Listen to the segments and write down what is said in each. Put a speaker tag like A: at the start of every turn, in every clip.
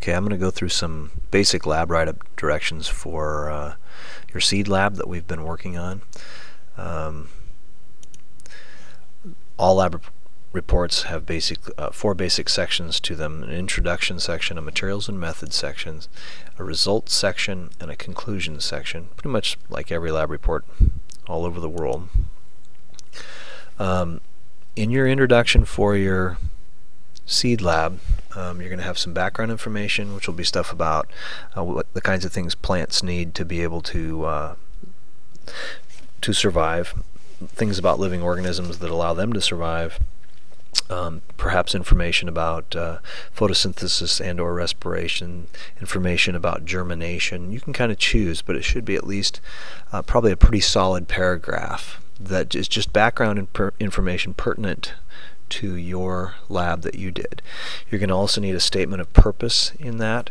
A: Okay, I'm going to go through some basic lab write-up directions for your seed lab that we've been working on. All lab reports have four basic sections to them: an introduction section, a materials and methods section, a results section, and a conclusion section, pretty much like every lab report all over the world. In your introduction for your seed lab, you're going to have some background information, which will be stuff about what the kinds of things plants need to be able to survive, things about living organisms that allow them to survive, perhaps information about photosynthesis and or respiration, information about germination. You can kind of choose, but it should be at least probably a pretty solid paragraph that is just background information pertinent to your lab that you did. You're going to also need a statement of purpose in that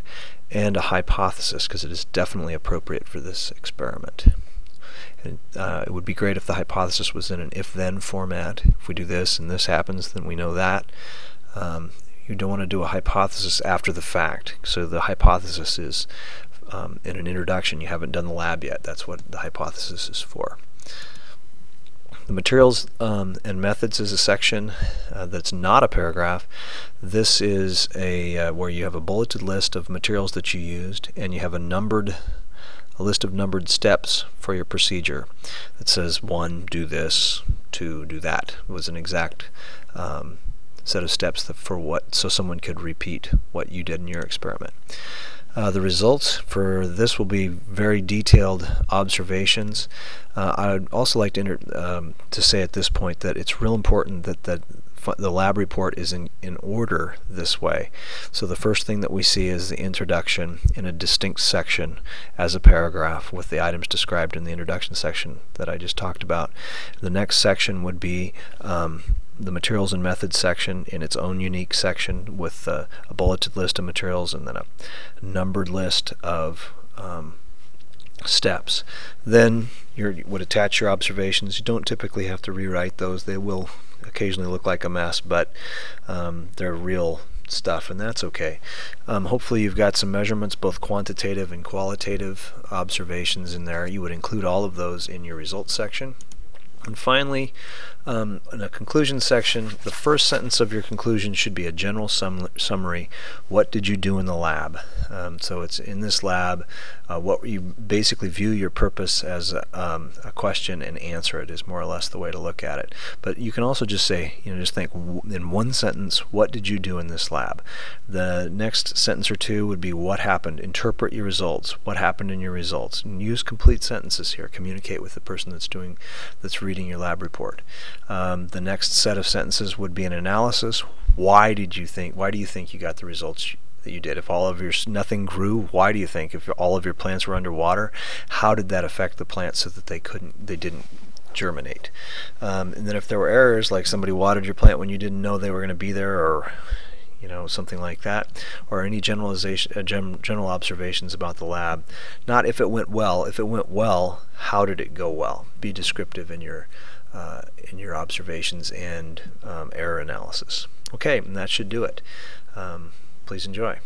A: and a hypothesis, because it is definitely appropriate for this experiment. And, it would be great if the hypothesis was in an if-then format. If we do this and this happens, then we know that. You don't want to do a hypothesis after the fact. So the hypothesis is in an introduction. You haven't done the lab yet. That's what the hypothesis is for. The materials and methods is a section that's not a paragraph. This is where you have a bulleted list of materials that you used, and you have a list of numbered steps for your procedure that says 1, do this, 2, do that. It was an exact set of steps so someone could repeat what you did in your experiment. The results for this will be very detailed observations. I would also like to say at this point that it's real important that the lab report is in order this way. So the first thing that we see is the introduction in a distinct section as a paragraph with the items described in the introduction section that I just talked about. The next section would be the materials and methods section in its own unique section with a bulleted list of materials and then a numbered list of steps. Then you would attach your observations. You don't typically have to rewrite those. They will occasionally look like a mess, but they're real stuff, and that's okay. Hopefully you've got some measurements, both quantitative and qualitative observations in there. You would include all of those in your results section. And finally, in a conclusion section, the first sentence of your conclusion should be a general summary. What did you do in the lab? So it's in this lab, what you basically view your purpose as a question and answer it is more or less the way to look at it. But you can also just say, just think in one sentence, what did you do in this lab? The next sentence or two would be what happened. Interpret your results. What happened in your results? And use complete sentences here. Communicate with the person that's reading your lab report. The next set of sentences would be an analysis. Why do you think you got the results that you did? If nothing grew, why do you think? If all of your plants were underwater, how did that affect the plants so that they didn't germinate? And then if there were errors, like somebody watered your plant when you didn't know they were going to be there, or something like that, or any general observations about the lab. Not if it went well. If it went well, how did it go well? Be descriptive in your observations and error analysis. Okay, and that should do it. Please enjoy.